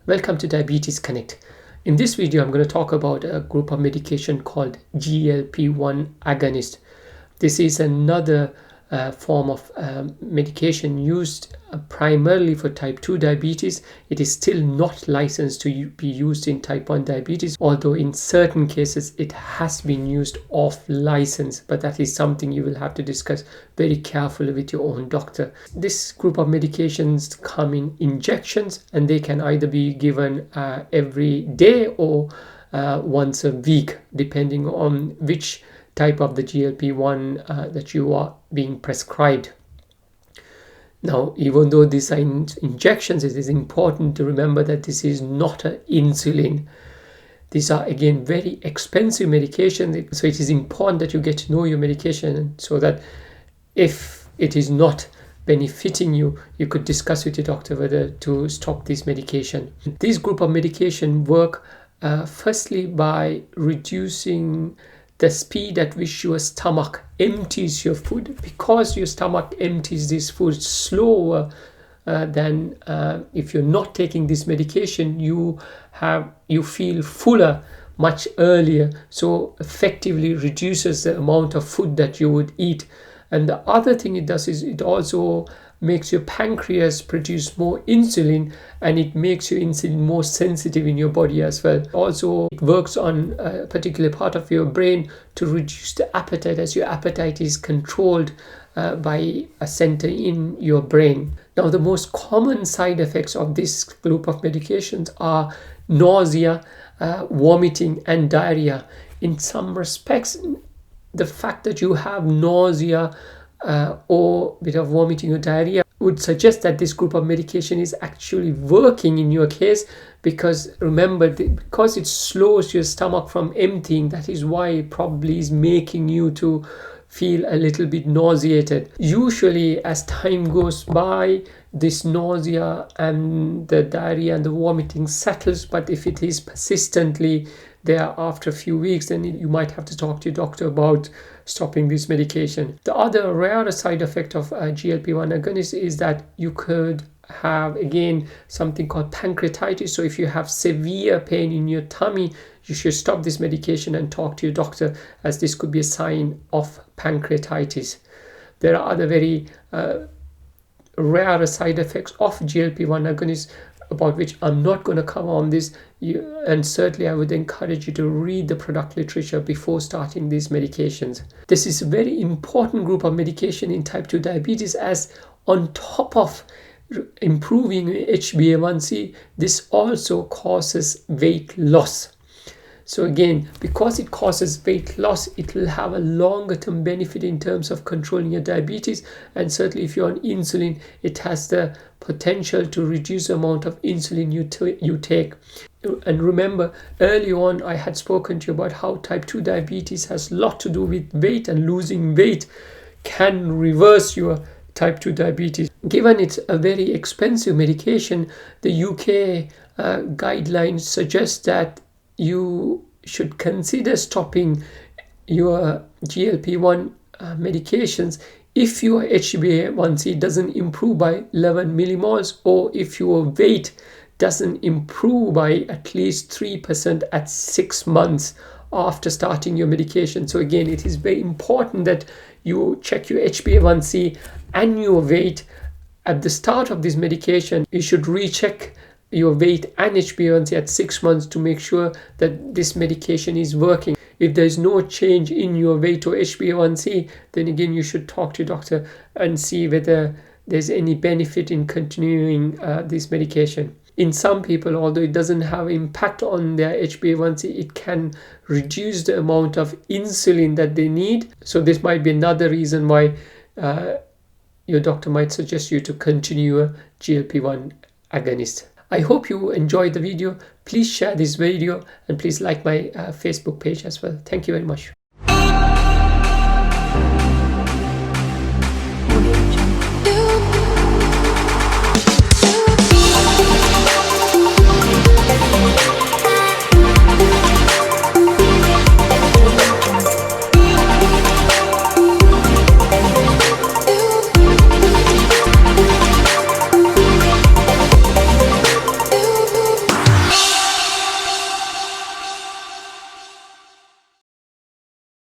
Welcome to DiabetesConnect. In this video, I'm going to talk about a group of medication called GLP-1 agonist. This is another form of medication used primarily for type 2 diabetes. It is still not licensed to be used in type 1 diabetes, although in certain cases it has been used off license, but that is something you will have to discuss very carefully with your own doctor. This group of medications come in injections, and they can either be given every day or once a week, depending on which type of the GLP-1 that you are being prescribed. Now, even though these are injections, it is important to remember that this is not an insulin. These are, again, very expensive medication, so it is important that you get to know your medication so that if it is not benefiting you, you could discuss with your doctor whether to stop this medication. These group of medication work firstly by reducing the speed at which your stomach empties your food. Because your stomach empties this food slower than if you're not taking this medication, you feel fuller much earlier, so effectively reduces the amount of food that you would eat. And the other thing it does is it also makes your pancreas produce more insulin, and it makes your insulin more sensitive in your body as well. Also, it works on a particular part of your brain to reduce the appetite, as your appetite is controlled by a center in your brain. Now, the most common side effects of this group of medications are nausea, vomiting, and diarrhea. In some respects, the fact that you have nausea or a bit of vomiting or diarrhea would suggest that this group of medication is actually working in your case, because remember, because it slows your stomach from emptying, that is why it probably is making you to feel a little bit nauseated. Usually, as time goes by, this nausea and the diarrhea and the vomiting settles, but if it is persistently there after a few weeks, then you might have to talk to your doctor about stopping this medication. The other rare side effect of GLP-1 agonist is that you could have, again, something called pancreatitis. So if you have severe pain in your tummy, you should stop this medication and talk to your doctor, as this could be a sign of pancreatitis. There are other very rare side effects of GLP-1 agonists, about which I'm not going to cover on this, and certainly I would encourage you to read the product literature before starting these medications. This is a very important group of medication in type 2 diabetes, as on top of improving HbA1c, this also causes weight loss. So again, because it causes weight loss, it will have a longer term benefit in terms of controlling your diabetes. And certainly if you're on insulin, it has the potential to reduce the amount of insulin you take. And remember, early on I had spoken to you about how type 2 diabetes has a lot to do with weight, and losing weight can reverse your type 2 diabetes. Given it's a very expensive medication, the UK guidelines suggest that you should consider stopping your GLP-1 medications if your HbA1c doesn't improve by 11 millimoles, or if your weight doesn't improve by at least 3% at 6 months after starting your medication. So again, it is very important that you check your HbA1c and your weight at the start of this medication. You should recheck your weight and HbA1c at 6 months to make sure that this medication is working. If there's no change in your weight or HbA1c, then again you should talk to your doctor and see whether there's any benefit in continuing this medication. In some people, although it doesn't have impact on their HbA1c, it can reduce the amount of insulin that they need. So this might be another reason why your doctor might suggest you to continue a GLP-1 agonist. I hope you enjoyed the video. Please share this video, and please like my Facebook page as well. Thank you very much.